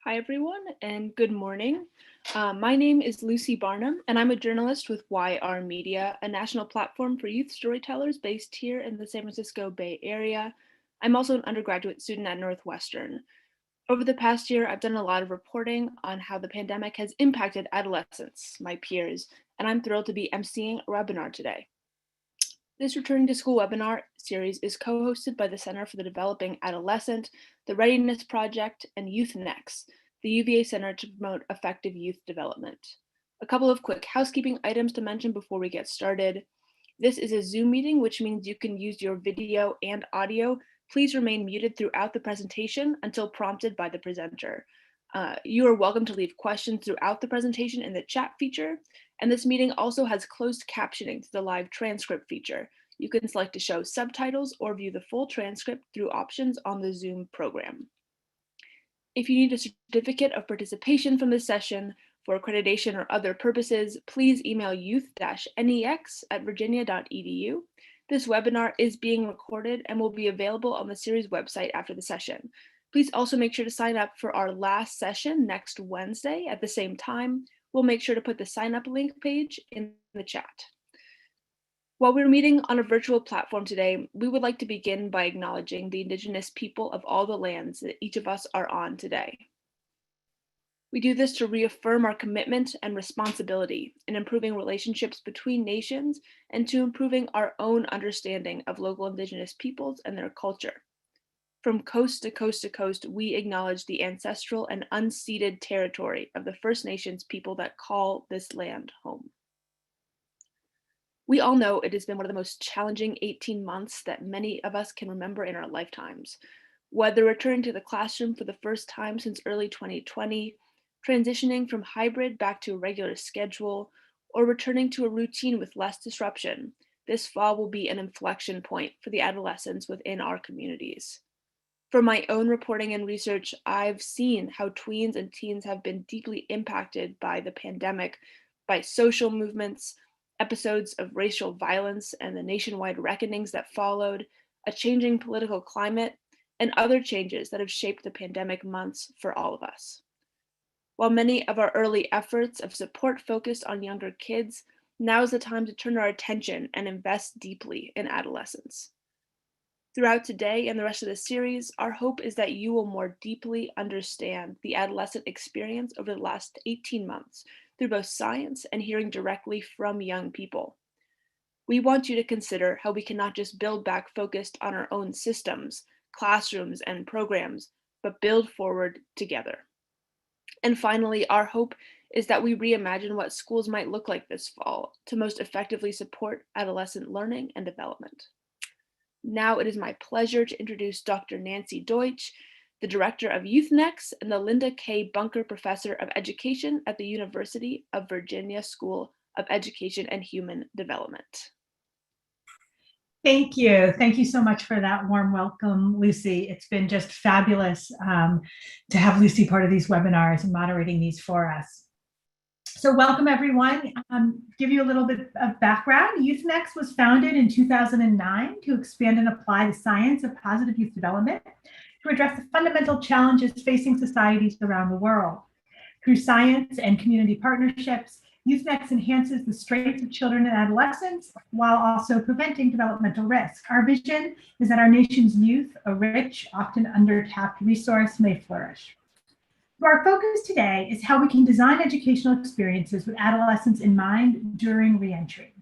Hi, everyone, and good morning. My name is Lucy Barnum, and I'm a journalist with YR Media, a national platform for youth storytellers based here in the San Francisco Bay Area. I'm also an undergraduate student at Northwestern. Over the past year, I've done a lot of reporting on how the pandemic has impacted adolescents, my peers, and I'm thrilled to be emceeing a webinar today. This Returning to School webinar series is co-hosted by the Center for the Developing Adolescent, the Readiness Project, and Youth-Nex, the UVA Center to promote effective youth development. A couple of quick housekeeping items to mention before we get started. This is a Zoom meeting, which means you can use your video and audio. Please remain muted throughout the presentation until prompted by the presenter. You are welcome to leave questions throughout the presentation in the chat feature, and this meeting also has closed captioning to the live transcript feature. You can select to show subtitles or view the full transcript through options on the Zoom program. If you need a certificate of participation from this session for accreditation or other purposes, please email youth-nex@virginia.edu. This webinar is being recorded and will be available on the series website after the session. Please also make sure to sign up for our last session next Wednesday at the same time. We'll make sure to put the sign up link page in the chat. While we're meeting on a virtual platform today, we would like to begin by acknowledging the Indigenous people of all the lands that each of us are on today. We do this to reaffirm our commitment and responsibility in improving relationships between nations and to improving our own understanding of local Indigenous peoples and their culture. From coast to coast to coast, we acknowledge the ancestral and unceded territory of the First Nations people that call this land home. We all know it has been one of the most challenging 18 months that many of us can remember in our lifetimes. Whether returning to the classroom for the first time since early 2020, transitioning from hybrid back to a regular schedule, or returning to a routine with less disruption, this fall will be an inflection point for the adolescents within our communities. From my own reporting and research, I've seen how tweens and teens have been deeply impacted by the pandemic, by social movements, episodes of racial violence and the nationwide reckonings that followed, a changing political climate, and other changes that have shaped the pandemic months for all of us. While many of our early efforts of support focused on younger kids, now is the time to turn our attention and invest deeply in adolescents. Throughout today and the rest of the series, our hope is that you will more deeply understand the adolescent experience over the last 18 months through both science and hearing directly from young people. We want you to consider how we can not just build back focused on our own systems, classrooms, and programs, but build forward together. And finally, our hope is that we reimagine what schools might look like this fall to most effectively support adolescent learning and development. Now it is my pleasure to introduce Dr. Nancy Deutsch, the Director of Youth-Nex and the Linda K. Bunker Professor of Education at the University of Virginia School of Education and Human Development. Thank you. Thank you so much for that warm welcome, Lucy. It's been just fabulous to have Lucy part of these webinars and moderating these for us. So welcome, everyone. Give you a little bit of background. Youth-Nex was founded in 2009 to expand and apply the science of positive youth development to address the fundamental challenges facing societies around the world. Through science and community partnerships, Youth-Nex enhances the strengths of children and adolescents while also preventing developmental risk. Our vision is that our nation's youth, a rich, often under-tapped resource, may flourish. Our focus today is how we can design educational experiences with adolescents in mind during reentry.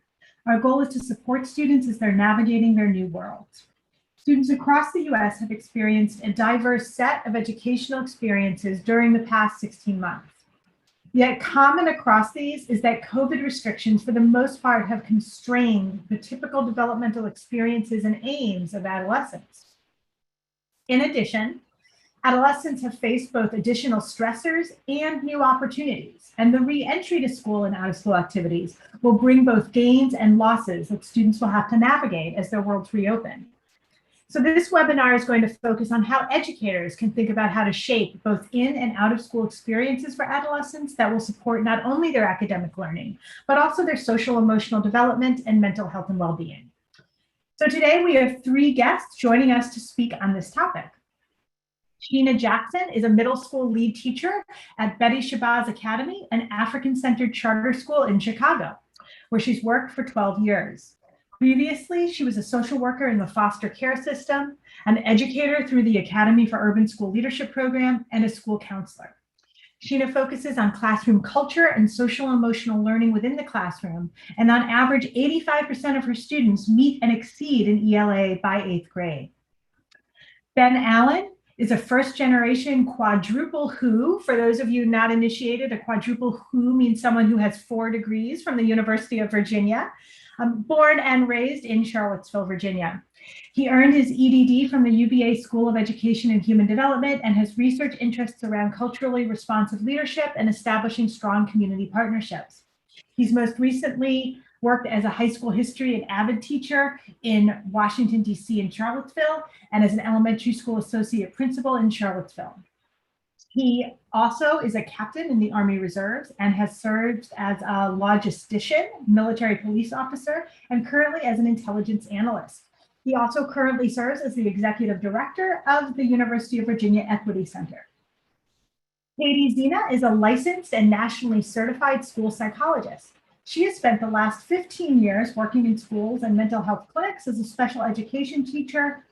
Our goal is to support students as they're navigating their new worlds. Students across the US have experienced a diverse set of educational experiences during the past 16 months. Yet common across these is that COVID restrictions, for the most part, have constrained the typical developmental experiences and aims of adolescents. In addition, adolescents have faced both additional stressors and new opportunities, and the re-entry to school and out-of-school activities will bring both gains and losses that students will have to navigate as their worlds reopen. So this webinar is going to focus on how educators can think about how to shape both in and out-of-school experiences for adolescents that will support not only their academic learning, but also their social emotional development and mental health and well-being. So today we have 3 guests joining us to speak on this topic. Gina Jackson is a middle school lead teacher at Betty Shabazz Academy, an African-centered charter school in Chicago, where she's worked for 12 years. Previously, she was a social worker in the foster care system, an educator through the Academy for Urban School Leadership program, and a school counselor. Gina focuses on classroom culture and social emotional learning within the classroom, and on average, 85% of her students meet and exceed an ELA by 8th grade. Ben Allen is a first-generation quadruple who. For those of you not initiated, a quadruple who means someone who has 4 degrees from the University of Virginia, born and raised in Charlottesville, Virginia. He earned his EDD from the UVA School of Education and Human Development and has research interests around culturally responsive leadership and establishing strong community partnerships. He's most recently worked as a high school history and avid teacher in Washington, D.C. and Charlottesville, and as an elementary school associate principal in Charlottesville. He also is a captain in the Army Reserves and has served as a logistician, military police officer, and currently as an intelligence analyst. He also currently serves as the executive director of the University of Virginia Equity Center. Katie Zena is a licensed and nationally certified school psychologist. She has spent the last 15 years working in schools and mental health clinics as a special education teacher,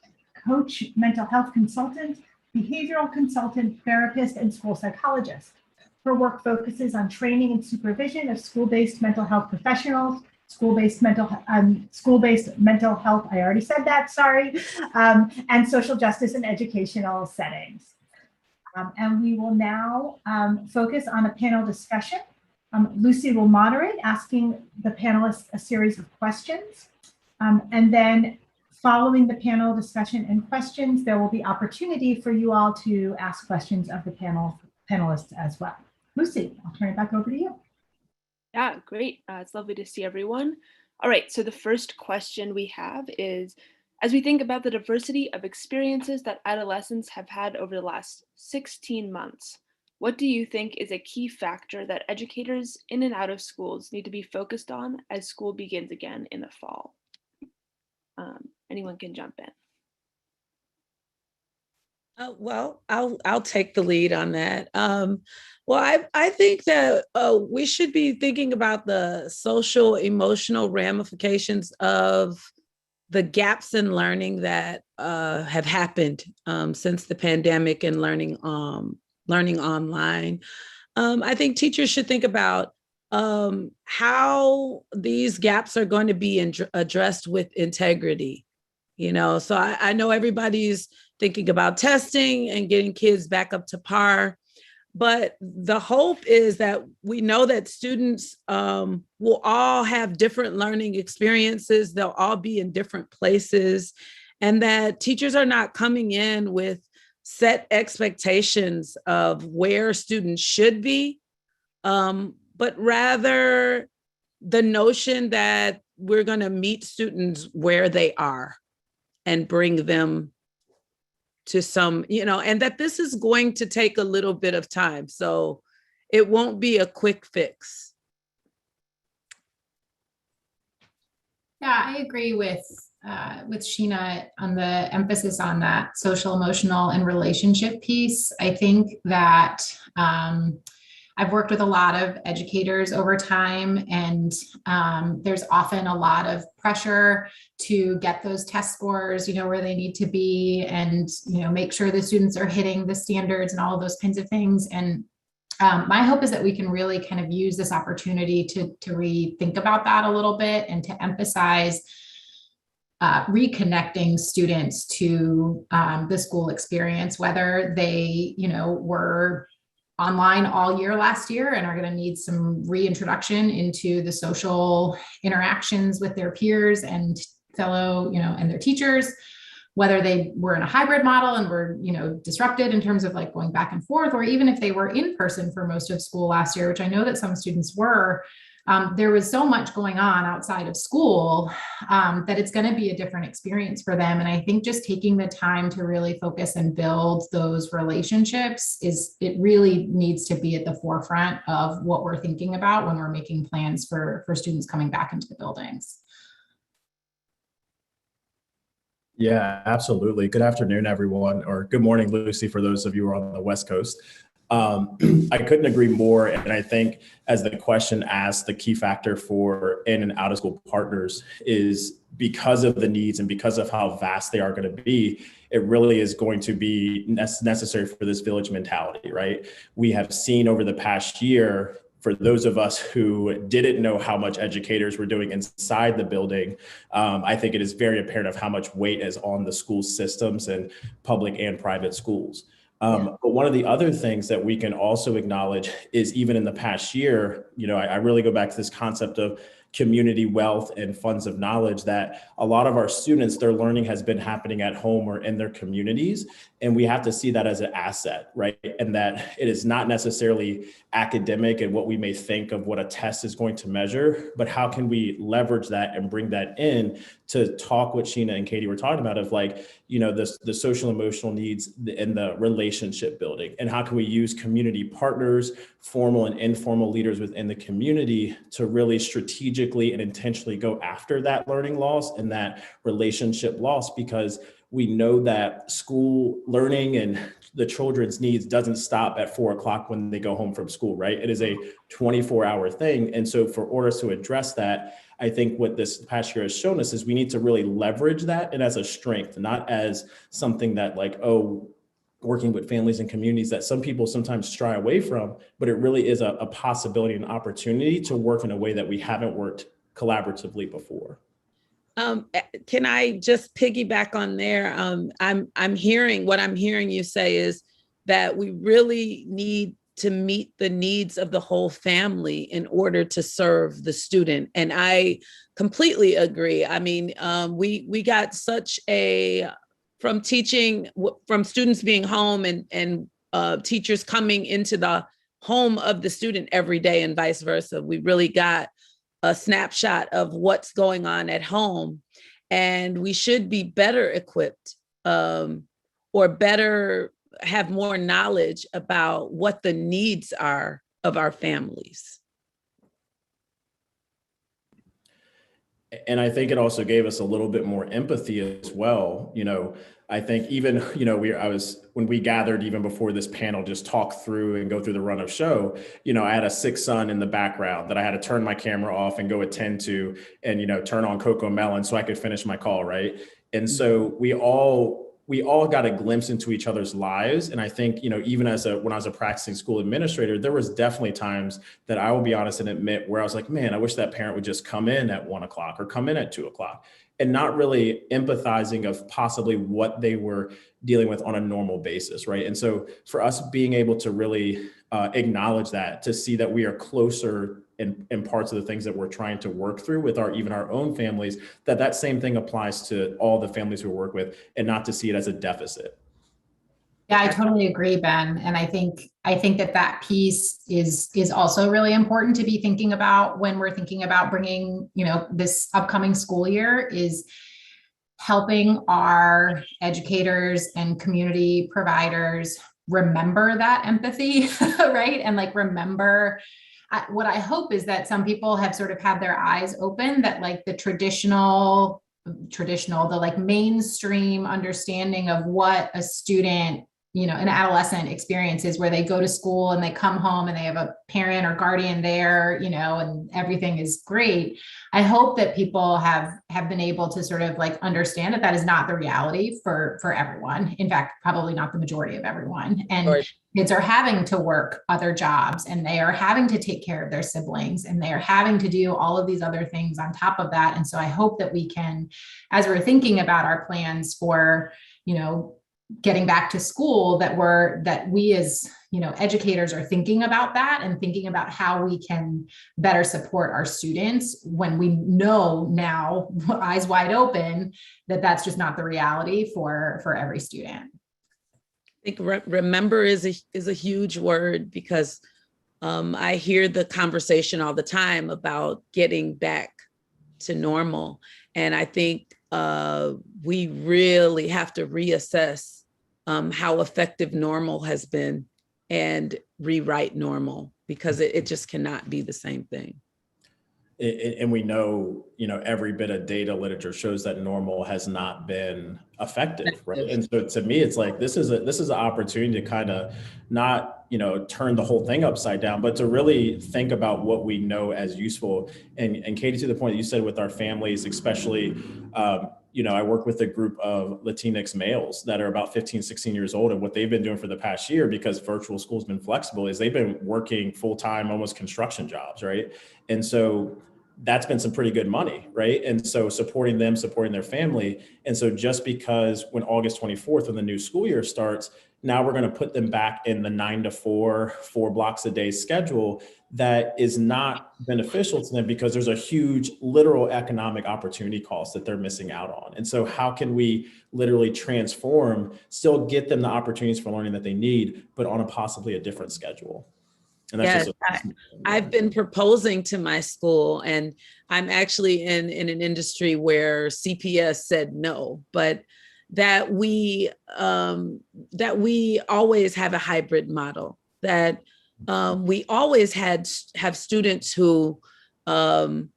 coach, mental health consultant, behavioral consultant, therapist, and school psychologist. Her work focuses on training and supervision of school-based mental health professionals, school-based mental health, I already said that, sorry, and social justice and educational settings. And we will now focus on a panel discussion. Lucy will moderate, asking the panelists a series of questions. And then following the panel discussion and questions, there will be opportunity for you all to ask questions of the panelists as well. Lucy, I'll turn it back over to you. Yeah, great. It's lovely to see everyone. All right, so the first question we have is, as we think about the diversity of experiences that adolescents have had over the last 16 months, what do you think is a key factor that educators in and out of schools need to be focused on as school begins again in the fall? Anyone can jump in. Well, I'll take the lead on that. Well, I think that we should be thinking about the social emotional ramifications of the gaps in learning that have happened since the pandemic and learning online. I think teachers should think about how these gaps are going to be addressed with integrity. So I know everybody's thinking about testing and getting kids back up to par. But the hope is that we know that students will all have different learning experiences. They'll all be in different places, and that teachers are not coming in with set expectations of where students should be, but rather the notion that we're going to meet students where they are and bring them to some, and that this is going to take a little bit of time. So it won't be a quick fix. Yeah, I agree with Sheena on the emphasis on that social, emotional, and relationship piece. I think that I've worked with a lot of educators over time, and there's often a lot of pressure to get those test scores, where they need to be, and, make sure the students are hitting the standards and all of those kinds of things. And my hope is that we can really kind of use this opportunity to rethink about that a little bit and to emphasize reconnecting students to the school experience, whether they, were online all year last year and are going to need some reintroduction into the social interactions with their peers and fellow, and their teachers, whether they were in a hybrid model and were, disrupted in terms of like going back and forth, or even if they were in person for most of school last year, which I know that some students were. There was so much going on outside of school that it's going to be a different experience for them. And I think just taking the time to really focus and build those relationships it really needs to be at the forefront of what we're thinking about when we're making plans for students coming back into the buildings. Yeah, absolutely. Good afternoon, everyone, or good morning, Lucy, for those of you who are on the West Coast. I couldn't agree more. And I think, as the question asked, the key factor for in and out of school partners is because of the needs and because of how vast they are going to be, it really is going to be necessary for this village mentality, right? We have seen over the past year, for those of us who didn't know how much educators were doing inside the building, I think it is very apparent of how much weight is on the school systems and public and private schools. But one of the other things that we can also acknowledge is even in the past year, I really go back to this concept of community wealth and funds of knowledge, that a lot of our students, their learning has been happening at home or in their communities. And we have to see that as an asset, right? And that it is not necessarily academic and what we may think of what a test is going to measure, but how can we leverage that and bring that in to talk what Sheena and Katie were talking about of the social emotional needs and the relationship building, and how can we use community partners, formal and informal leaders within the community to really strategically and intentionally go after that learning loss and that relationship loss, because we know that school learning and the children's needs doesn't stop at 4 o'clock when they go home from school, right? It is a 24-hour thing. And so for order to address that, I think what this past year has shown us is we need to really leverage that and as a strength, not as something that working with families and communities that some people sometimes shy away from, but it really is a possibility and opportunity to work in a way that we haven't worked collaboratively before. Can I just piggyback on there? I'm hearing you say is that we really need to meet the needs of the whole family in order to serve the student. And I completely agree. I mean, we got such from teaching, from students being home and teachers coming into the home of the student every day and vice versa. We really got a snapshot of what's going on at home, and we should be better equipped or better have more knowledge about what the needs are of our families. And I think it also gave us a little bit more empathy as well. I think even, when we gathered even before this panel, just talk through and go through the run of show, I had a sick son in the background that I had to turn my camera off and go attend to and, turn on Coco Melon so I could finish my call. Right. And so we all got a glimpse into each other's lives. And I think, even when I was a practicing school administrator, there was definitely times that I will be honest and admit where I was like, man, I wish that parent would just come in at 1 o'clock or come in at 2 o'clock, and not really empathizing of possibly what they were dealing with on a normal basis. Right. And so for us being able to really acknowledge that, to see that we are closer in parts of the things that we're trying to work through with even our own families, that same thing applies to all the families we work with, and not to see it as a deficit. Yeah, I totally agree, Ben. And I think that piece is also really important to be thinking about when we're thinking about bringing, this upcoming school year, is helping our educators and community providers remember that empathy, right? And remember, what I hope is that some people have sort of had their eyes open, that the traditional, the mainstream understanding of what a student, an adolescent experience is, where they go to school and they come home and they have a parent or guardian there, and everything is great. I hope that people have been able to sort of understand that is not the reality for everyone. In fact, probably not the majority of everyone. And right. Kids are having to work other jobs, and they are having to take care of their siblings, and they are having to do all of these other things on top of that. And so I hope that we can, as we're thinking about our plans for, getting back to school, that we as, educators are thinking about that and thinking about how we can better support our students when we know now, eyes wide open, that that's just not the reality for every student. I think remember is a huge word, because I hear the conversation all the time about getting back to normal. And I think we really have to reassess how effective normal has been and rewrite normal, because it just cannot be the same thing. and we know, every bit of data literature shows that normal has not been effective, right? And so to me, it's like, this is an opportunity to kind of not, turn the whole thing upside down, but to really think about what we know as useful. And Katie, to the point that you said with our families, especially, I work with a group of Latinx males that are about 15, 16 years old. And what they've been doing for the past year, because virtual school's been flexible, is they've been working full-time, almost construction jobs, right? And so that's been some pretty good money, right? And so supporting them, supporting their family. And so just because when August 24th, when the new school year starts, now we're going to put them back in the 9 to 4 blocks a day schedule, that is not beneficial to them, because there's a huge literal economic opportunity cost that they're missing out on. And so how can we literally transform, still get them the opportunities for learning that they need, but on possibly a different schedule? And that's I've been proposing to my school, and I'm actually in an industry where CPS said no, but that we always have a hybrid model, that we always have students who don't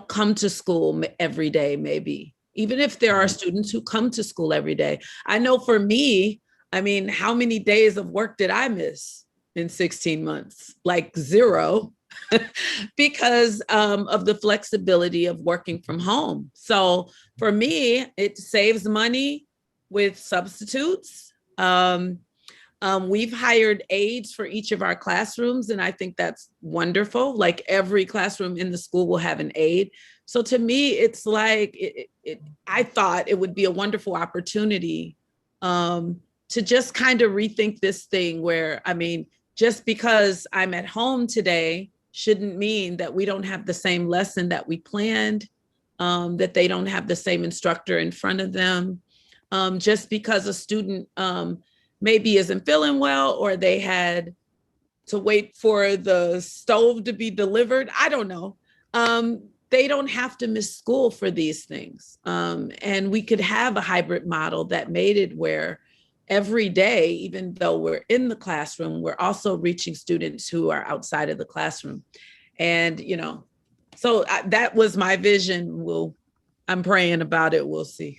come to school every day, maybe, even if there are students who come to school every day. I know for me, how many days of work did I miss in 16 months? Like 0, because of the flexibility of working from home. So for me, it saves money with substitutes. We've hired aides for each of our classrooms, and I think that's wonderful. Like, every classroom in the school will have an aide. So to me, it's like, I thought it would be a wonderful opportunity to just kind of rethink this thing where, just because I'm at home today shouldn't mean that we don't have the same lesson that we planned, that they don't have the same instructor in front of them. Just because a student maybe isn't feeling well, or they had to wait for the stove to be delivered, I don't know. They don't have to miss school for these things. And we could have a hybrid model that made it where every day, even though we're in the classroom, we're also reaching students who are outside of the classroom. And, so that was my vision. I'm praying about it. We'll see.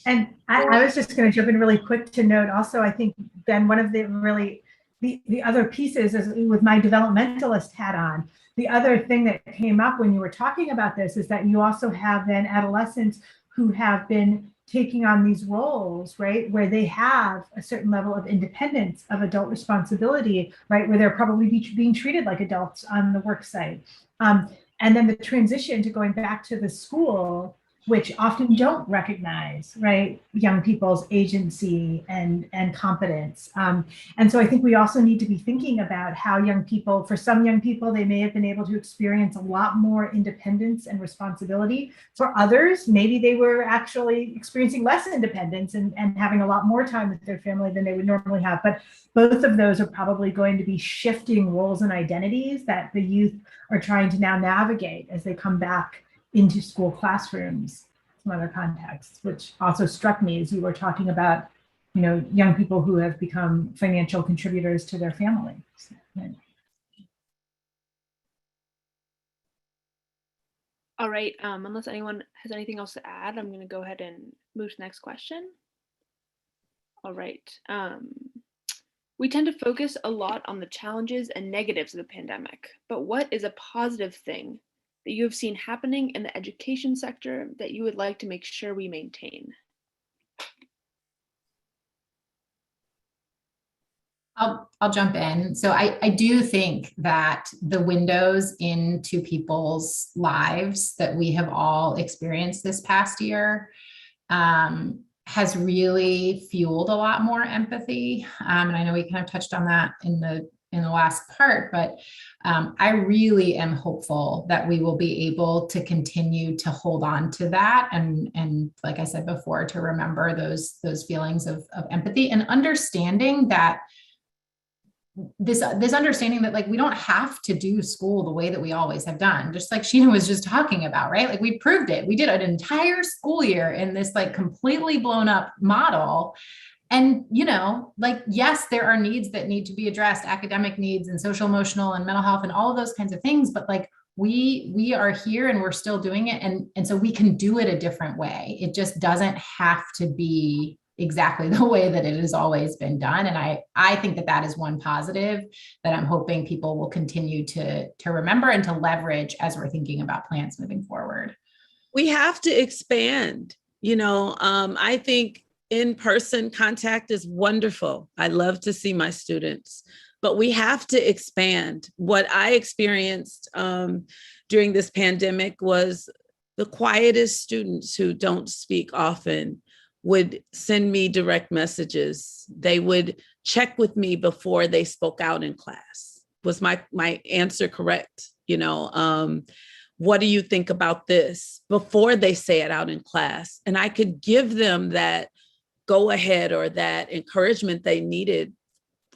And I was just going to jump in really quick to note also, I think, Ben, one of the other pieces is, with my developmentalist hat on, the other thing that came up when you were talking about this is that you also have then adolescents who have been taking on these roles, right, where they have a certain level of independence, of adult responsibility, right, where they're probably being treated like adults on the work site. And then the transition to going back to the school, which often don't recognize, right, young people's agency and competence. And so I think we also need to be thinking about how young people, for some young people, they may have been able to experience a lot more independence and responsibility. For others, maybe they were actually experiencing less independence and having a lot more time with their family than they would normally have. But both of those are probably going to be shifting roles and identities that the youth are trying to now navigate as they come back into school classrooms, some other contexts, which also struck me as you were talking about, young people who have become financial contributors to their families. All right, unless anyone has anything else to add, I'm going to go ahead and move to the next question. All right. We tend to focus a lot on the challenges and negatives of the pandemic, but what is a positive thing that you have seen happening in the education sector that you would like to make sure we maintain? I'll jump in. So I do think that the windows into people's lives that we have all experienced this past year has really fueled a lot more empathy. And I know we kind of touched on that in the last part, but I really am hopeful that we will be able to continue to hold on to that. And like I said before, to remember those feelings of empathy and understanding that this understanding that, like, we don't have to do school the way that we always have done, just like Sheena was just talking about, right? Like, we proved it. We did an entire school year in this like completely blown up model. And, like, yes, there are needs that need to be addressed, academic needs and social, emotional, and mental health and all of those kinds of things. But like, we are here and we're still doing it. And so we can do it a different way. It just doesn't have to be exactly the way that it has always been done. And I think that that is one positive that I'm hoping people will continue to remember and to leverage as we're thinking about plans moving forward. We have to expand, I think in-person contact is wonderful. I love to see my students, but we have to expand. What I experienced during this pandemic was the quietest students who don't speak often would send me direct messages. They would check with me before they spoke out in class. Was my answer correct? What do you think about this? Before they say it out in class. And I could give them that go ahead or that encouragement they needed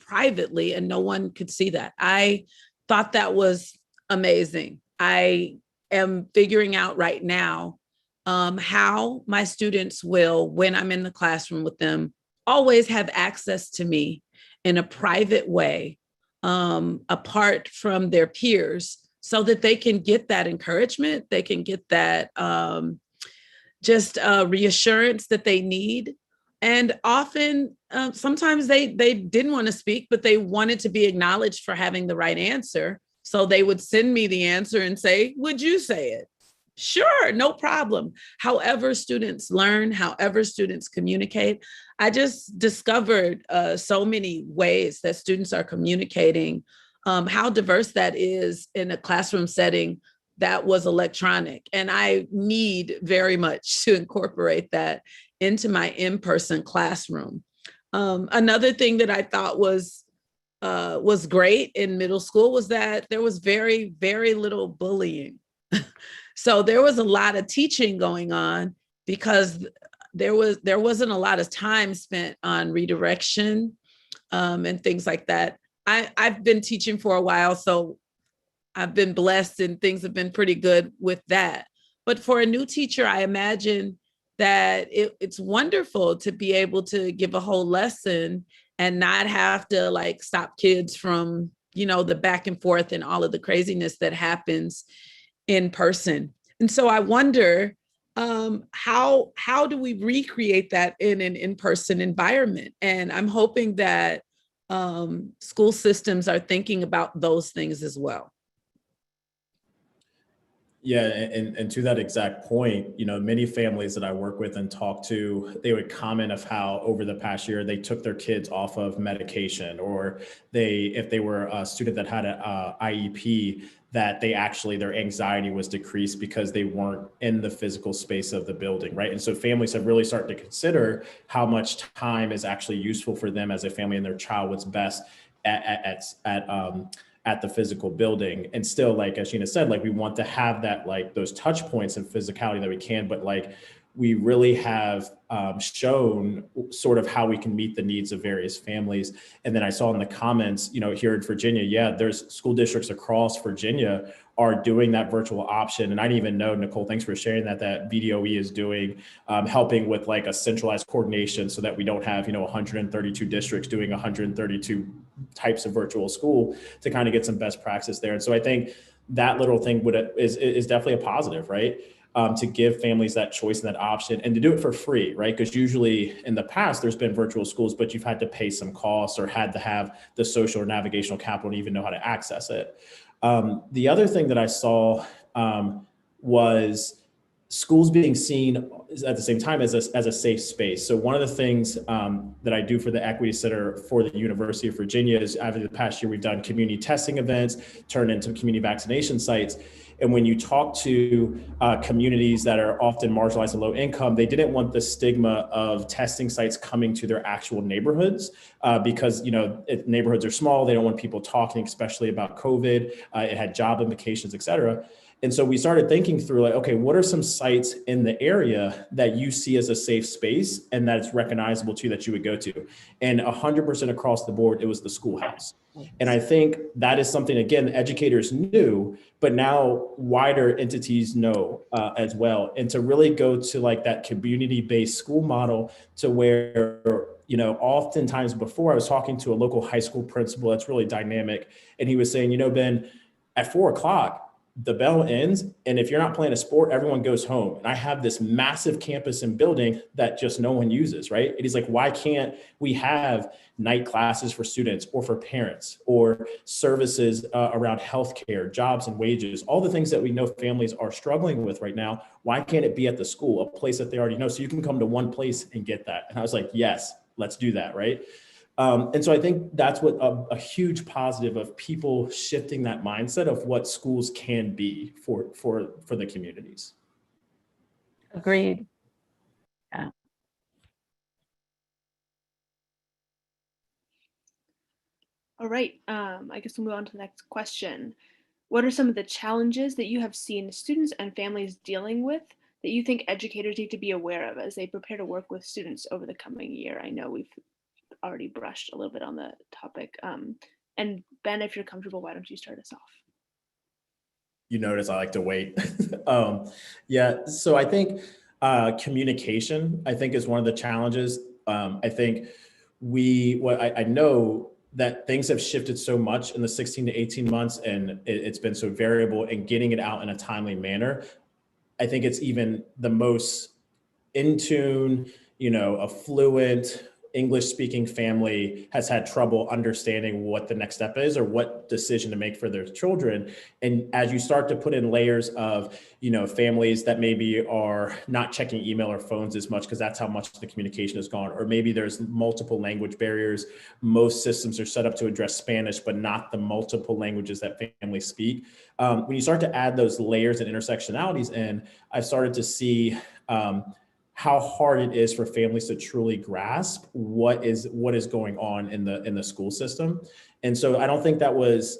privately, and no one could see that. I thought that was amazing. I am figuring out right now how my students will, when I'm in the classroom with them, always have access to me in a private way, apart from their peers, so that they can get that encouragement, they can get that reassurance that they need. And often, sometimes they didn't want to speak, but they wanted to be acknowledged for having the right answer. So they would send me the answer and say, would you say it? Sure, no problem. However students learn, however students communicate, I just discovered so many ways that students are communicating, how diverse that is in a classroom setting that was electronic. And I need very much to incorporate that into my in-person classroom. Another thing that I thought was great in middle school was that there was very, very little bullying. So there was a lot of teaching going on because there wasn't a lot of time spent on redirection and things like that. I've been teaching for a while, so I've been blessed and things have been pretty good with that. But for a new teacher, I imagine that it's wonderful to be able to give a whole lesson and not have to stop kids from, the back and forth and all of the craziness that happens in person. And so I wonder, how do we recreate that in an in-person environment? And I'm hoping that school systems are thinking about those things as well. Yeah, and to that exact point, many families that I work with and talk to, they would comment of how over the past year they took their kids off of medication, or if they were a student that had an IEP, that their anxiety was decreased because they weren't in the physical space of the building, right? And so families have really started to consider how much time is actually useful for them as a family and their child what's best at the physical building. And still, as Gina said, we want to have that, those touch points and physicality that we can, but we really have shown sort of how we can meet the needs of various families. And then I saw in the comments, here in Virginia, there's school districts across Virginia are doing that virtual option. And I didn't even know, Nicole, thanks for sharing that VDOE is doing, helping with a centralized coordination so that we don't have, 132 districts doing 132 types of virtual school, to kind of get some best practice there. And so I think that little thing is definitely a positive, right? To give families that choice and that option, and to do it for free, right? Because usually in the past, there's been virtual schools, but you've had to pay some costs or had to have the social or navigational capital to even know how to access it. The other thing that I saw was schools being seen at the same time as a safe space. So one of the things that I do for the Equity Center for the University of Virginia is, after the past year, we've done community testing events turned into community vaccination sites. And when you talk to communities that are often marginalized and low income, they didn't want the stigma of testing sites coming to their actual neighborhoods because, neighborhoods are small. They don't want people talking, especially about COVID. It had job implications, et cetera. And so we started thinking through okay, what are some sites in the area that you see as a safe space and that it's recognizable to you that you would go to? And 100% across the board, it was the schoolhouse. And I think that is something, again, educators knew, but now wider entities know as well. And to really go to that community-based school model, to where, oftentimes before, I was talking to a local high school principal that's really dynamic. And he was saying, Ben, at 4 o'clock, the bell ends, and if you're not playing a sport, everyone goes home. And I have this massive campus and building that just no one uses, right? And he's like, why can't we have night classes for students or for parents or services around healthcare, jobs and wages, all the things that we know families are struggling with right now? Why can't it be at the school, a place that they already know, so you can come to one place and get that? And I was like, yes, let's do that, right? And so I think that's what a huge positive of people shifting that mindset of what schools can be for the communities. Agreed. Yeah. All right, I guess we'll move on to the next question. What are some of the challenges that you have seen students and families dealing with that you think educators need to be aware of as they prepare to work with students over the coming year? I know we've already brushed a little bit on the topic. And Ben, if you're comfortable, why don't you start us off? You notice I like to wait. Yeah, so I think communication, I think, is one of the challenges. I think I know that things have shifted so much in the 16 to 18 months, and it's been so variable, and getting it out in a timely manner. I think it's even the most in tune, a fluent English speaking family has had trouble understanding what the next step is or what decision to make for their children. And as you start to put in layers of, families that maybe are not checking email or phones as much because that's how much the communication has gone, or maybe there's multiple language barriers. Most systems are set up to address Spanish, but not the multiple languages that families speak. When you start to add those layers and intersectionalities in, I've started to see how hard it is for families to truly grasp what is going on in the school system. And so I don't think that was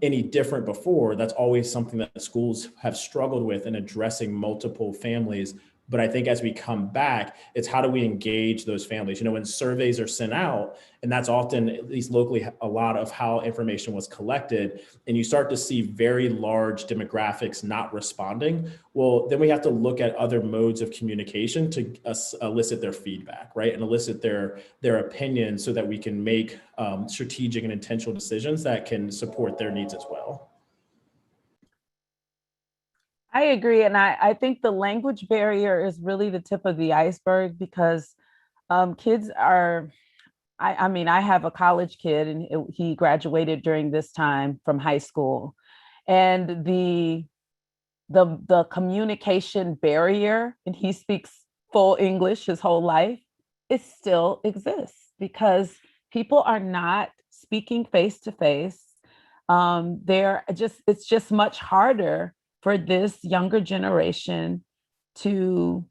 any different before. That's always something that schools have struggled with in addressing multiple families. But I think as we come back, it's how do we engage those families? When surveys are sent out, and that's often, at least locally, a lot of how information was collected, and you start to see very large demographics not responding, well, then we have to look at other modes of communication to elicit their feedback, right? And elicit their opinions so that we can make strategic and intentional decisions that can support their needs as well. I agree. And I think the language barrier is really the tip of the iceberg because kids are, I mean, I have a college kid and he graduated during this time from high school. And the communication barrier, and he speaks full English his whole life, it still exists because people are not speaking face to face. It's just much harder for this younger generation to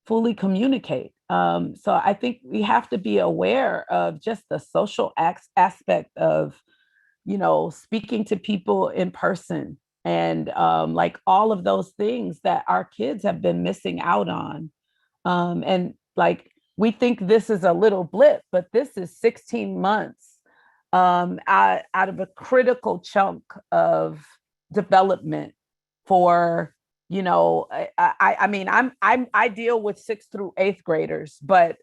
fully communicate. So I think we have to be aware of just the social aspect of, speaking to people in person and like all of those things that our kids have been missing out on. And like, we think this is a little blip, but this is 16 months out of a critical chunk of development for, I mean, I deal with 6th through 8th graders, but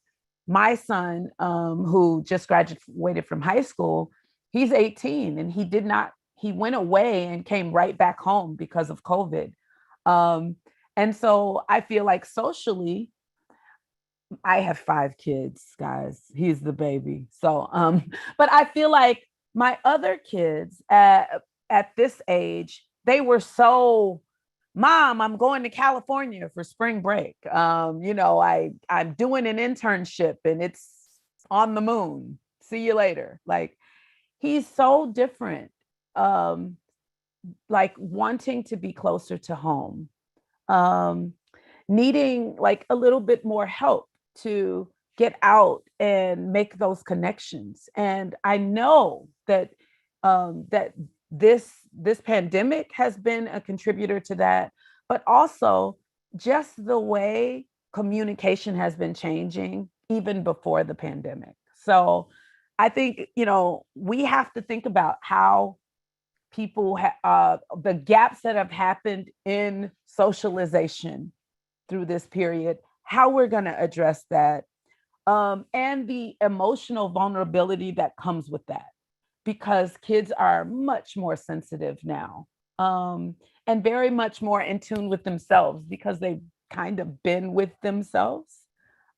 my son, who just graduated from high school, he's 18 and he went away and came right back home because of COVID. And so I feel like socially, I have 5 kids, guys. He's the baby. So, but I feel like my other kids at this age, they were so, Mom, I'm going to California for spring break. I'm doing an internship and it's on the moon. See you later. Like, he's so different. Like wanting to be closer to home, needing like a little bit more help to get out and make those connections. And I know that that this pandemic has been a contributor to that, but also just the way communication has been changing even before the pandemic. So I think, we have to think about how people, the gaps that have happened in socialization through this period, how we're going to address that, and the emotional vulnerability that comes with that, because kids are much more sensitive now and very much more in tune with themselves because they've kind of been with themselves.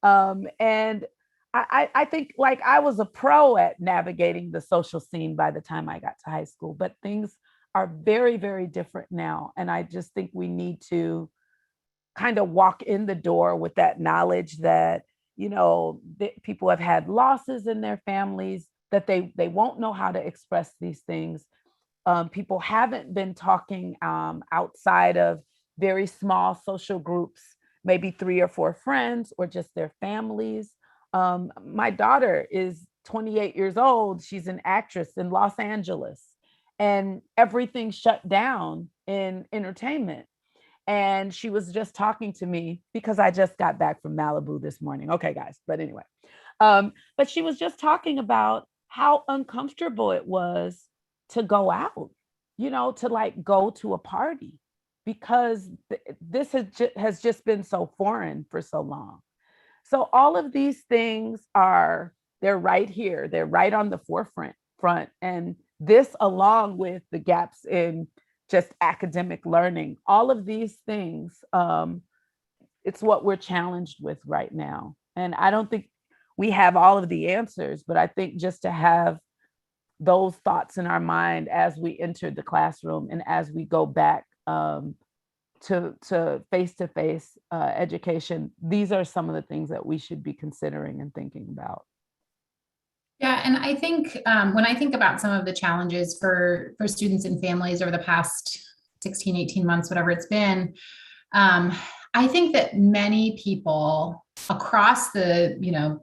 And I think like I was a pro at navigating the social scene by the time I got to high school, but things are very, very different now. And I just think we need to kind of walk in the door with that knowledge that, people have had losses in their families, that they won't know how to express these things. People haven't been talking outside of very small social groups, maybe 3 or 4 friends or just their families. My daughter is 28 years old. She's an actress in Los Angeles, and everything shut down in entertainment. And she was just talking to me because I just got back from Malibu this morning. Okay, guys, but anyway, but she was just talking about how uncomfortable it was to go out, to like go to a party because this has just been so foreign for so long. So all of these things they're right here. They're right on the forefront. And this, along with the gaps in just academic learning, all of these things, it's what we're challenged with right now. And I don't think we have all of the answers, but I think just to have those thoughts in our mind as we enter the classroom and as we go back to face-to-face education, these are some of the things that we should be considering and thinking about. Yeah, and I think when I think about some of the challenges for students and families over the past 16, 18 months, whatever it's been, I think that many people across the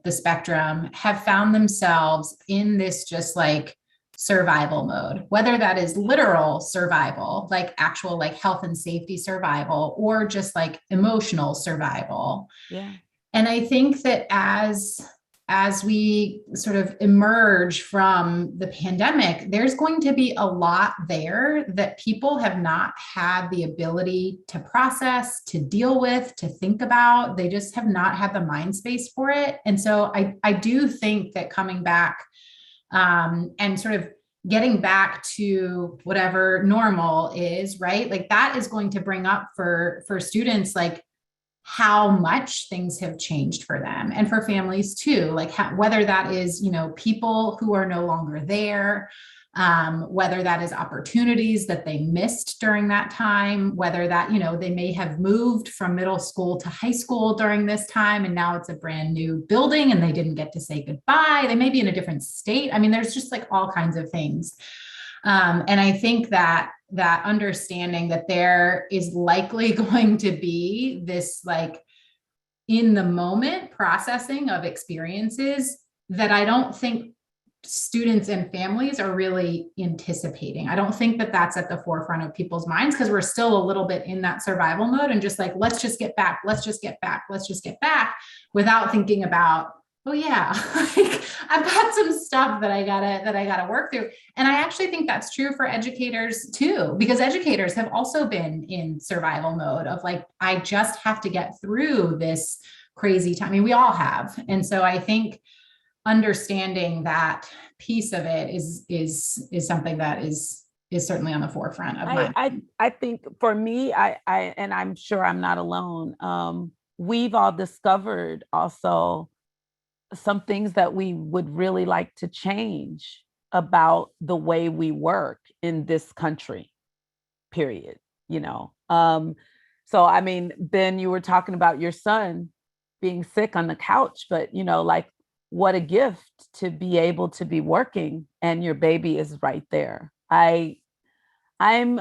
spectrum have found themselves in this just like survival mode, whether that is literal survival, like actual like health and safety survival, or just like emotional survival. Yeah. And I think that as we sort of emerge from the pandemic, there's going to be a lot there that people have not had the ability to process, to deal with, to think about. They just have not had the mind space for it. And so I do think that coming back and sort of getting back to whatever normal is, right? Like that is going to bring up for students, like how much things have changed for them, and for families too, like whether that is, people who are no longer there, whether that is opportunities that they missed during that time, whether that, they may have moved from middle school to high school during this time, and now it's a brand new building and they didn't get to say goodbye. They may be in a different state. I mean, there's just like all kinds of things. And I think that understanding that there is likely going to be this like in the moment processing of experiences that I don't think students and families are really anticipating. I don't think that that's at the forefront of people's minds because we're still a little bit in that survival mode and just like, let's just get back, without thinking about, oh yeah, like I've got some stuff that I gotta work through. And I actually think that's true for educators too, because educators have also been in survival mode of like, I just have to get through this crazy time. I mean, we all have. And so I think understanding that piece of it is something that is certainly on the forefront of my. I think for me, I and I'm sure I'm not alone. We've all discovered also some things that we would really like to change about the way we work in this country, period. So I mean, Ben, you were talking about your son being sick on the couch, but like what a gift to be able to be working and your baby is right there. I'm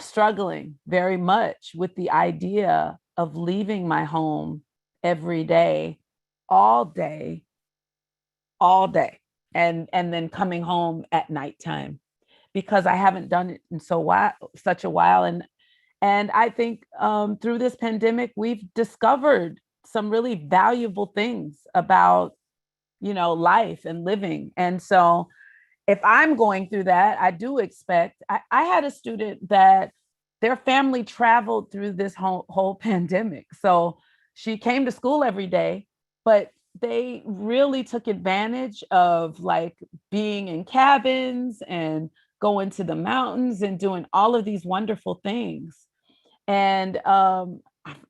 struggling very much with the idea of leaving my home every day, all day, and then coming home at nighttime because I haven't done it in such a while. And I think through this pandemic, we've discovered some really valuable things about, life and living. And so if I'm going through that, I do expect, I had a student that their family traveled through this whole pandemic. So she came to school every day, but they really took advantage of like being in cabins and going to the mountains and doing all of these wonderful things. And I'm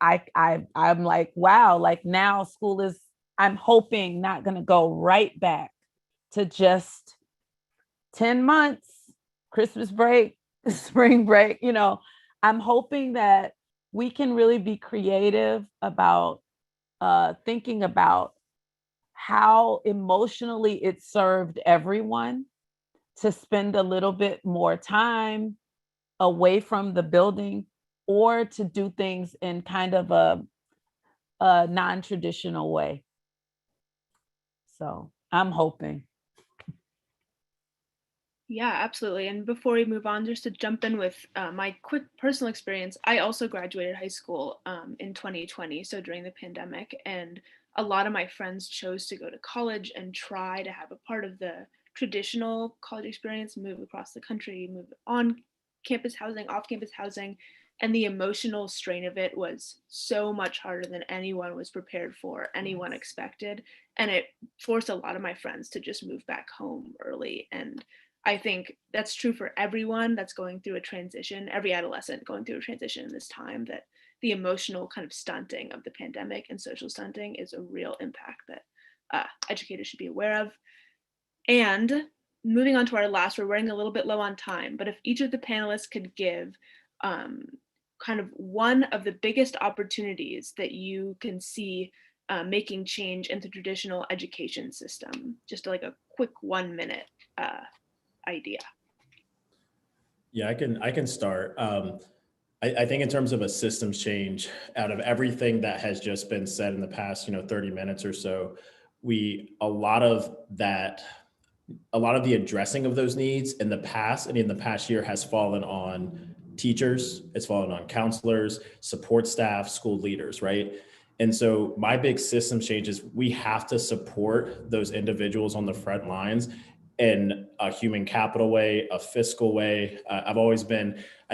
like, wow, like now school is, I'm hoping, not going to go right back to just 10 months, Christmas break, spring break. I'm hoping that we can really be creative about thinking about how emotionally it served everyone to spend a little bit more time away from the building, or to do things in kind of a non-traditional way. So I'm hoping. Yeah, absolutely. And before we move on, just to jump in with my quick personal experience, I also graduated high school in 2020, so during the pandemic. And a lot of my friends chose to go to college and try to have a part of the traditional college experience, move across the country, move on campus housing, off campus housing. And the emotional strain of it was so much harder than anyone was prepared for, anyone expected. And it forced a lot of my friends to just move back home early. And I think that's true for everyone that's going through a transition, every adolescent going through a transition in this time, that the emotional kind of stunting of the pandemic and social stunting is a real impact that educators should be aware of. And moving on to our last, we're running a little bit low on time, but if each of the panelists could give kind of one of the biggest opportunities that you can see making change in the traditional education system, just like a quick 1 minute idea. Yeah, I can start. I think in terms of a systems change, out of everything that has just been said in the past, 30 minutes or so, a lot of the addressing of those needs in the past and in the past year has fallen on teachers, it's fallen on counselors, support staff, school leaders, right? And so my big system change is we have to support those individuals on the front lines in a human capital way, a fiscal way. I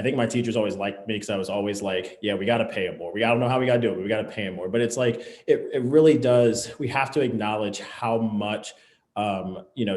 think my teachers always liked me because I was always like, yeah, we got to pay them more. I don't know how we got to do it, but we got to pay them more. But it's like, it really does. We have to acknowledge how much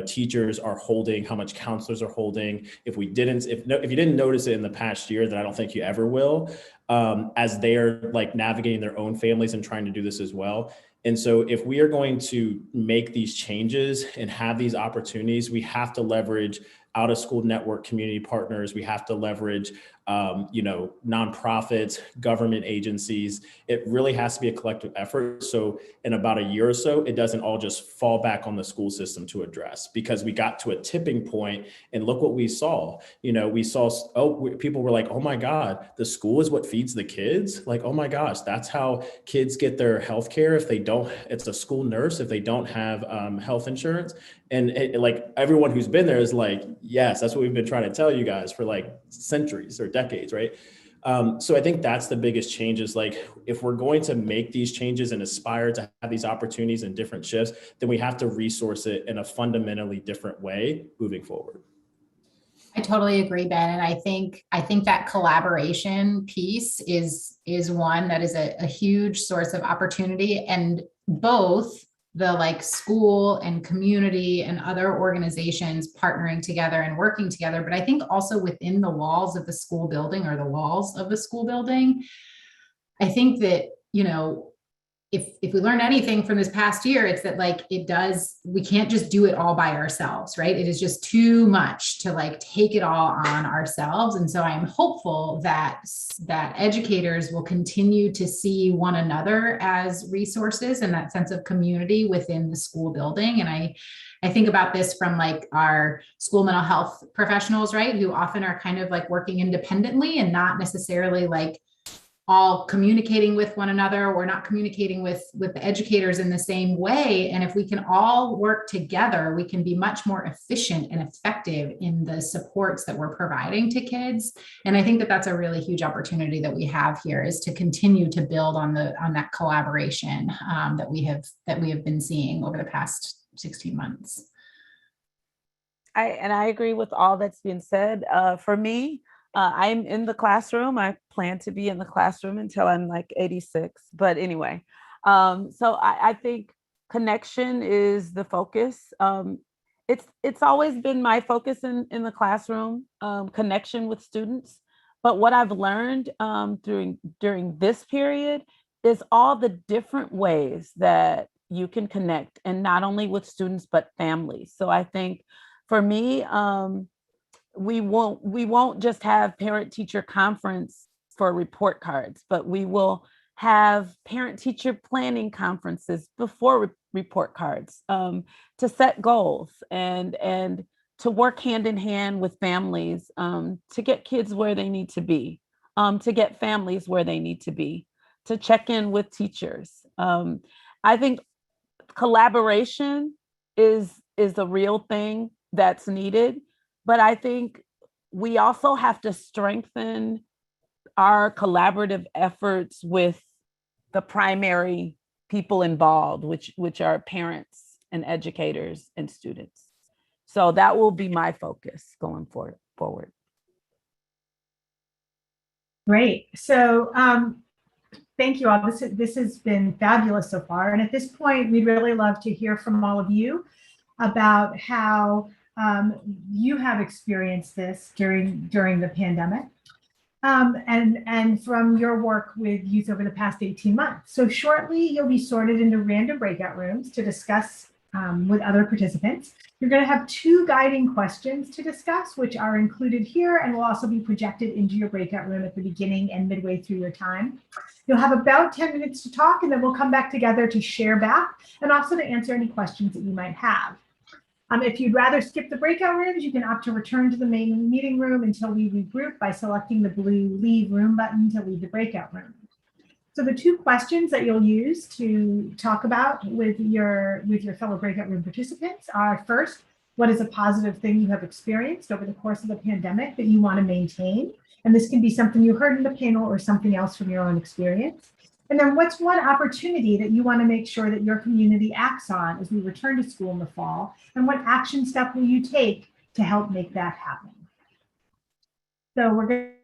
teachers are holding, how much counselors are holding. If you didn't notice it in the past year, then I don't think you ever will, as they're like navigating their own families and trying to do this as well. And so if we are going to make these changes and have these opportunities, we have to leverage out of school network community partners. We have to leverage, nonprofits, government agencies. It really has to be a collective effort. So in about a year or so, it doesn't all just fall back on the school system to address, because we got to a tipping point and look what we saw. People were like, oh my God, the school is what feeds the kids. Like, oh my gosh, that's how kids get their health care. It's a school nurse if they don't have health insurance. And like everyone who's been there is like, yes, that's what we've been trying to tell you guys for like centuries or decades, right? So I think that's the biggest change, is like, if we're going to make these changes and aspire to have these opportunities and different shifts, then we have to resource it in a fundamentally different way moving forward. I totally agree, Ben. And I think that collaboration piece is one that is a huge source of opportunity, and both the like school and community and other organizations partnering together and working together. But I think also within the walls of the school building, or the walls of the school building, I think that, if we learn anything from this past year, it's that we can't just do it all by ourselves, right? It is just too much to like take it all on ourselves. And so I'm hopeful that educators will continue to see one another as resources and that sense of community within the school building. And I think about this from like our school mental health professionals, right? Who often are kind of like working independently and not necessarily like all communicating with one another, or not communicating with the educators in the same way. And if we can all work together, we can be much more efficient and effective in the supports that we're providing to kids. And I think that that's a really huge opportunity that we have here, is to continue to build on that collaboration that we have been seeing over the past 16 months. I agree with all that's been said. For me, I'm in the classroom. I plan to be in the classroom until I'm like 86. But anyway, so I think connection is the focus. it's always been my focus in the classroom, connection with students. But what I've learned during this period is all the different ways that you can connect, and not only with students but families. So I think for me, we won't just have parent teacher conference for report cards, but we will have parent teacher planning conferences before report cards, to set goals and to work hand in hand with families, to get kids where they need to be, to get families where they need to be, to check in with teachers. I think collaboration is a real thing that's needed, but I think we also have to strengthen our collaborative efforts with the primary people involved, which are parents and educators and students. So that will be my focus going forward. Great. So thank you all. This has been fabulous so far. And at this point, we'd really love to hear from all of you about how you have experienced this during the pandemic, and from your work with youth over the past 18 months. So shortly, you'll be sorted into random breakout rooms to discuss with other participants. You're going to have 2 guiding questions to discuss, which are included here and will also be projected into your breakout room at the beginning and midway through your time. You'll have about 10 minutes to talk, and then we'll come back together to share back and also to answer any questions that you might have. If you'd rather skip the breakout rooms, you can opt to return to the main meeting room until we regroup by selecting the blue Leave Room button to leave the breakout room. So the 2 questions that you'll use to talk about with your fellow breakout room participants are: first, what is a positive thing you have experienced over the course of the pandemic that you want to maintain? And this can be something you heard in the panel or something else from your own experience. And then what's one opportunity that you want to make sure that your community acts on as we return to school in the fall? And what action step will you take to help make that happen? So we're going to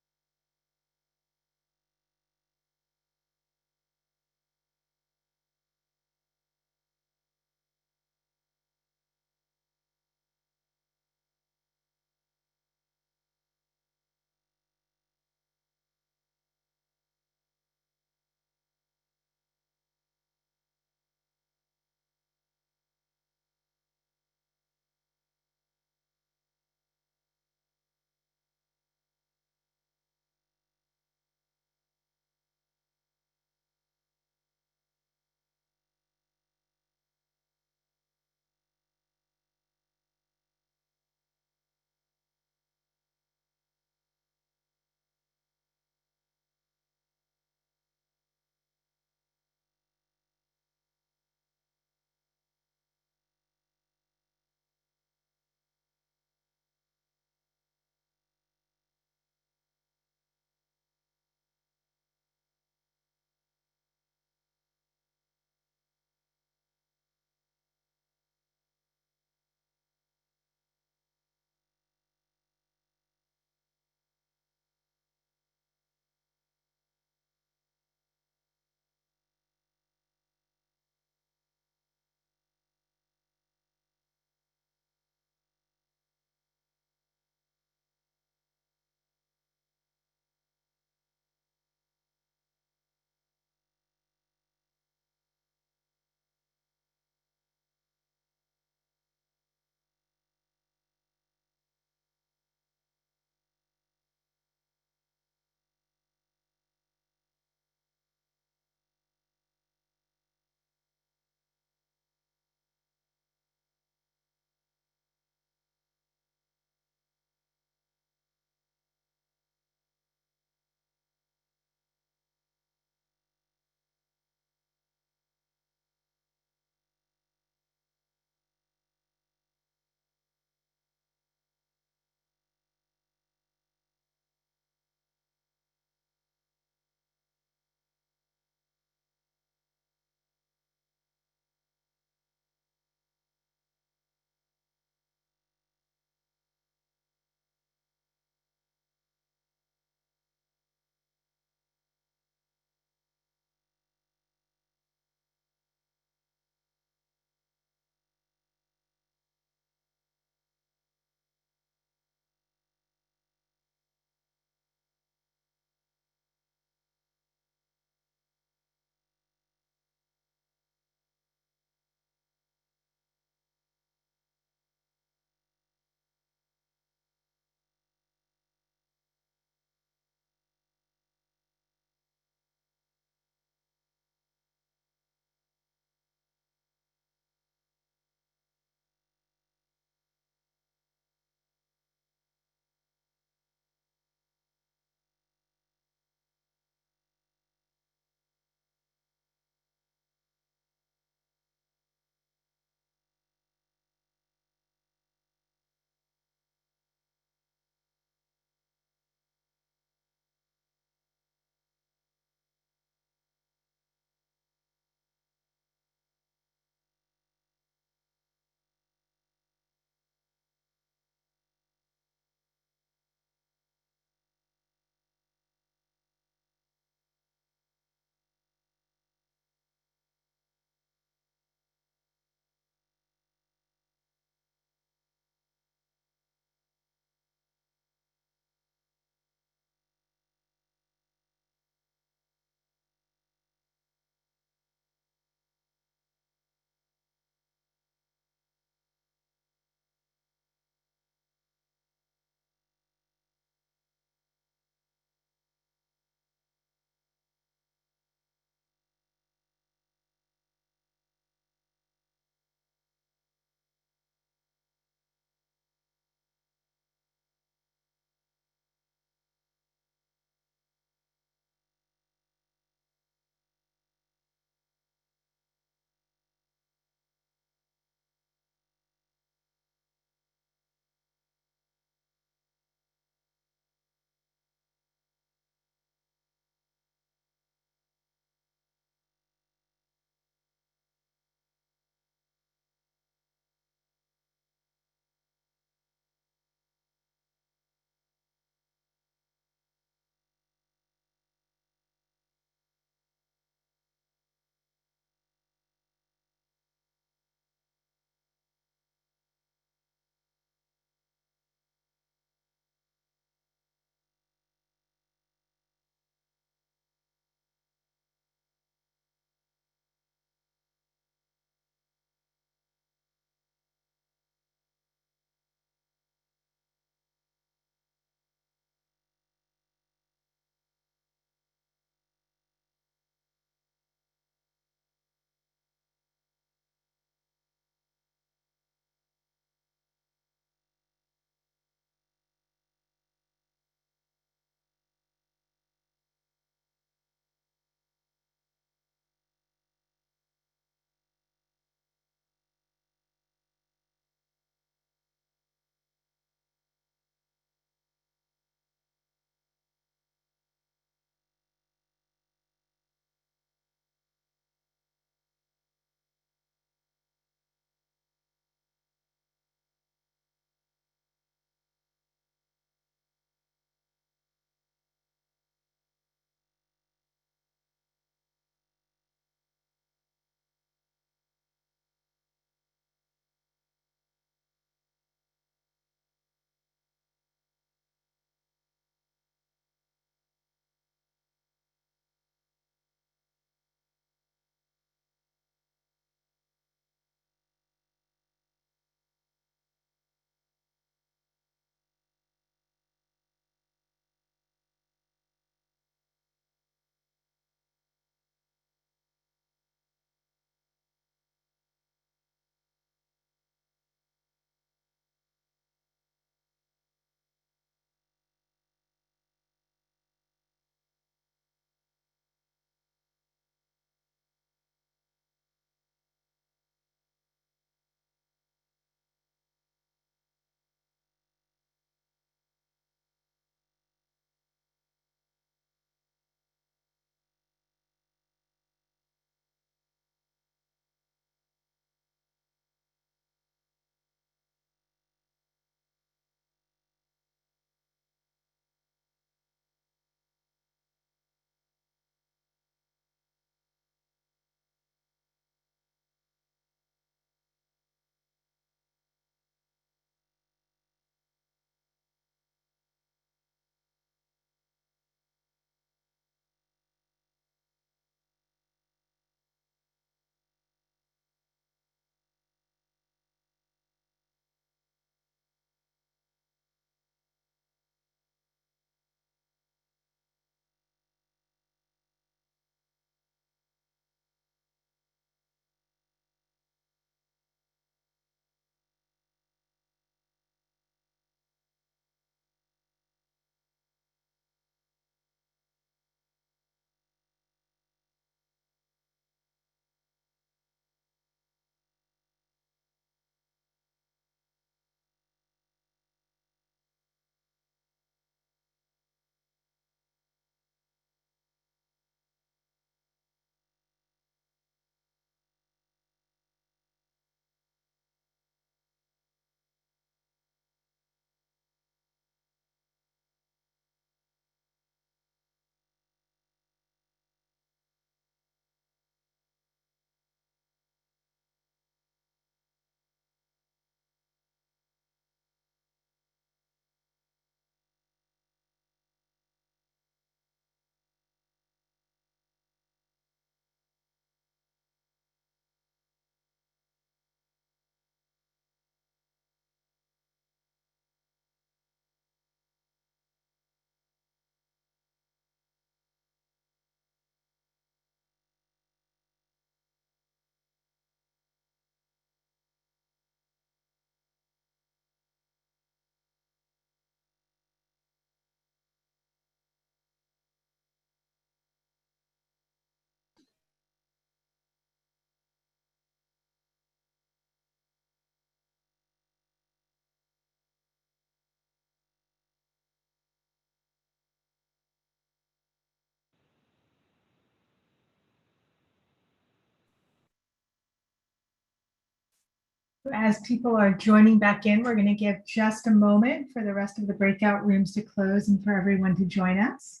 As people are joining back in, we're going to give just a moment for the rest of the breakout rooms to close and for everyone to join us.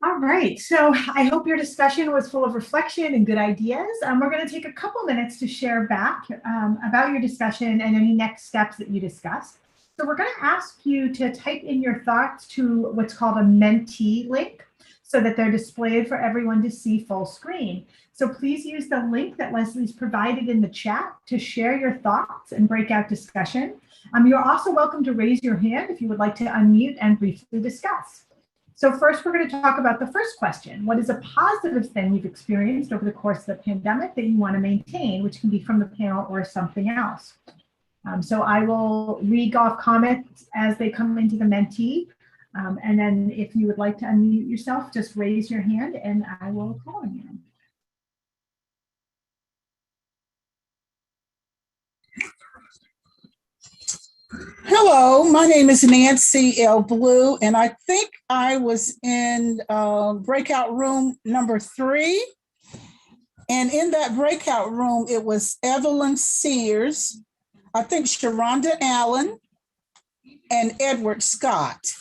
All right, so I hope your discussion was full of reflection and good ideas. We're going to take a couple minutes to share back about your discussion and any next steps that you discussed. So we're going to ask you to type in your thoughts to what's called a Mentee link so that they're displayed for everyone to see full screen. So please use the link that Leslie's provided in the chat to share your thoughts and breakout discussion. You're also welcome to raise your hand if you would like to unmute and briefly discuss. So first, we're going to talk about the first question. What is a positive thing you've experienced over the course of the pandemic that you want to maintain, which can be from the panel or something else? So I will read off comments as they come into the Mentee. And then if you would like to unmute yourself, just raise your hand and I will call on you. Hello, my name is Nancy L. Blue, and I think I was in breakout room number 3. And in that breakout room, it was Evelyn Sears, I think Sharonda Allen, and Edward Scott.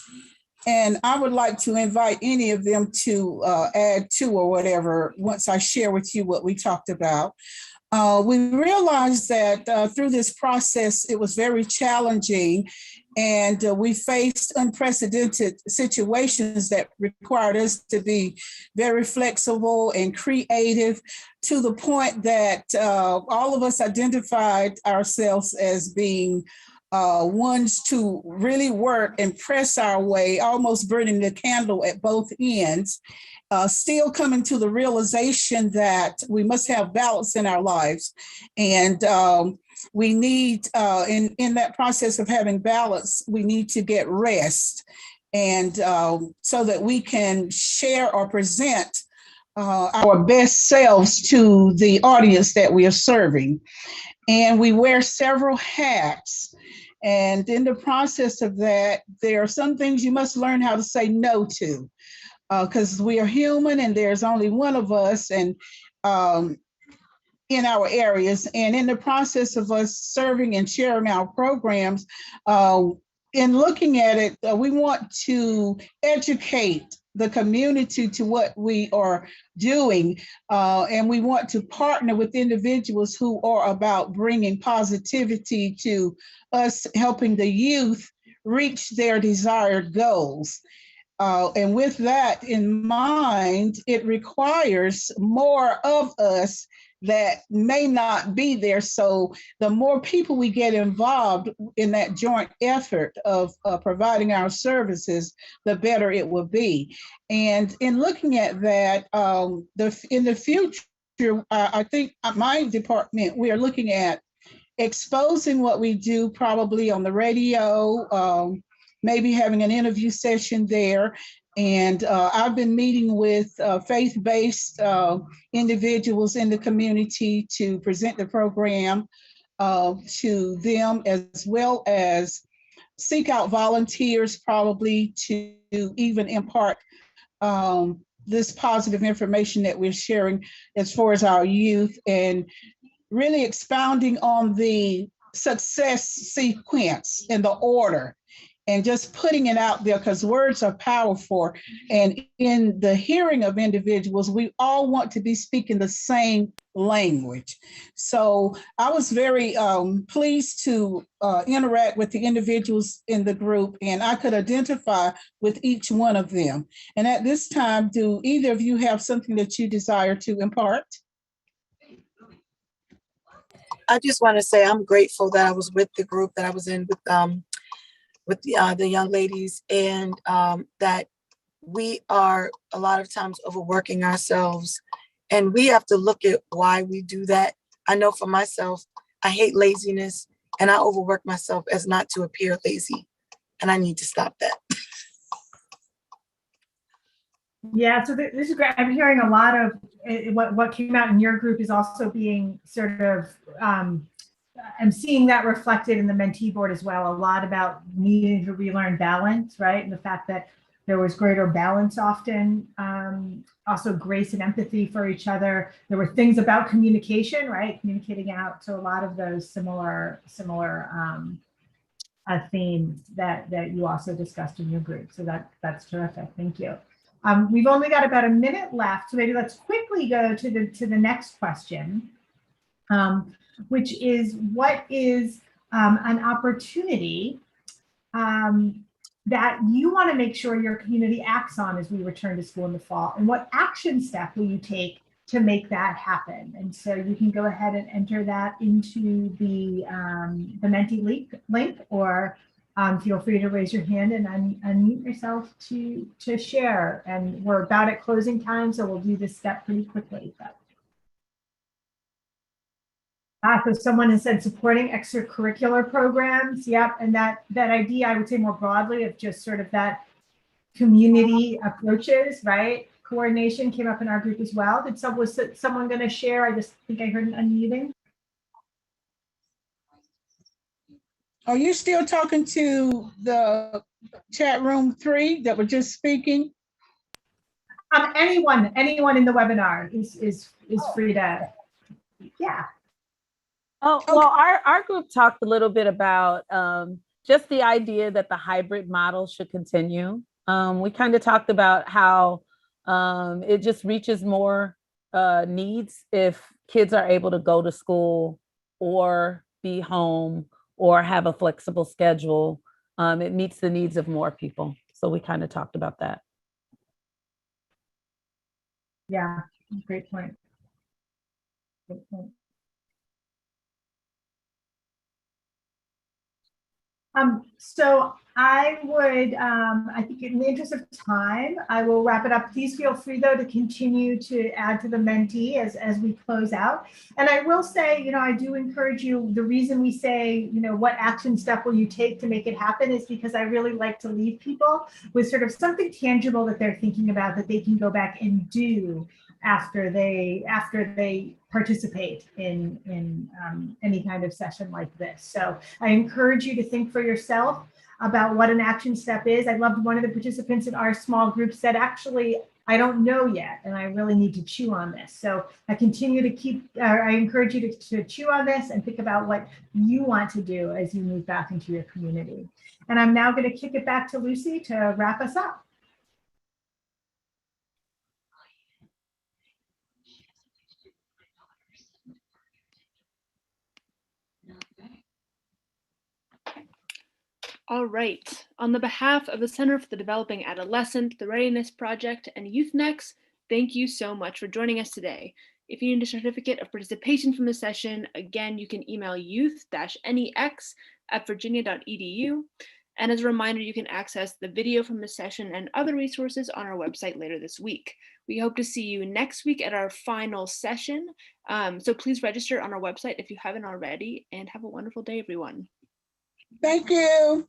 And I would like to invite any of them to add to or whatever once I share with you what we talked about. We realized that through this process, it was very challenging, and we faced unprecedented situations that required us to be very flexible and creative, to the point that all of us identified ourselves as being ones to really work and press our way, almost burning the candle at both ends. Still coming to the realization that we must have balance in our lives. And we need, in that process of having balance, we need to get rest. And so that we can share or present our best selves to the audience that we are serving. And we wear several hats. And in the process of that, there are some things you must learn how to say no to. Because we are human and there's only one of us, and in our areas. And in the process of us serving and sharing our programs, in looking at it, we want to educate the community to what we are doing. And we want to partner with individuals who are about bringing positivity to us, helping the youth reach their desired goals. And with that in mind, it requires more of us that may not be there. So the more people we get involved in that joint effort of providing our services, the better it will be. And in looking at that, in the future, I think my department, we are looking at exposing what we do probably on the radio, maybe having an interview session there. And I've been meeting with faith-based individuals in the community to present the program to them, as well as seek out volunteers probably to even impart this positive information that we're sharing as far as our youth, and really expounding on the success sequence and the order, and just putting it out there, because words are powerful. And in the hearing of individuals, we all want to be speaking the same language. So I was very pleased to interact with the individuals in the group, and I could identify with each one of them. And at this time, do either of you have something that you desire to impart? I just want to say I'm grateful that I was with the group that I was in with the young ladies, and that we are a lot of times overworking ourselves, and we have to look at why we do that. I know for myself, I hate laziness, and I overwork myself as not to appear lazy, and I need to stop that. Yeah, so this is great. I'm hearing a lot of what came out in your group is also being sort of, I'm seeing that reflected in the Mentee board as well, a lot about needing to relearn balance, right? And the fact that There was greater balance often, also grace and empathy for each other. There were things about communication, right? Communicating out. So a lot of those similar themes that you also discussed in your group. So that's terrific. Thank you. We've only got about a minute left, so maybe let's quickly go to the next question, which is, what is an opportunity that you want to make sure your community acts on as we return to school in the fall, and what action step will you take to make that happen? And so you can go ahead and enter that into the Menti link, or feel free to raise your hand and unmute yourself to share. And we're about at closing time, so we'll do this step pretty quickly. But so someone has said supporting extracurricular programs. Yep, and that idea, I would say more broadly, of just sort of that community approaches, right? Coordination came up in our group as well. Was someone going to share? I just think I heard an unmuting. Are you still talking to the chat room 3 that were just speaking? Anyone in the webinar is free to, yeah. Oh, well, our group talked a little bit about just the idea that the hybrid model should continue. We kind of talked about how it just reaches more needs if kids are able to go to school or be home or have a flexible schedule. It meets the needs of more people. So we kind of talked about that. Yeah, great point. Great point. So I would, I think in the interest of time, I will wrap it up. Please feel free though to continue to add to the Menti as we close out. And I will say, I do encourage you, the reason we say, what action step will you take to make it happen is because I really like to leave people with sort of something tangible that they're thinking about that they can go back and do after they participate in any kind of session like this. So I encourage you to think for yourself about what an action step is. I loved one of the participants in our small group said, actually, I don't know yet, and I really need to chew on this. So I encourage you to chew on this and think about what you want to do as you move back into your community. And I'm now going to kick it back to Lucy to wrap us up. All right. On the behalf of the Center for the Developing Adolescent, the Readiness Project, and Youth-Nex, thank you so much for joining us today. If you need a certificate of participation from the session, again, you can email youth-nex@virginia.edu. And as a reminder, you can access the video from the session and other resources on our website later this week. We hope to see you next week at our final session. So please register on our website if you haven't already, and have a wonderful day, everyone. Thank you.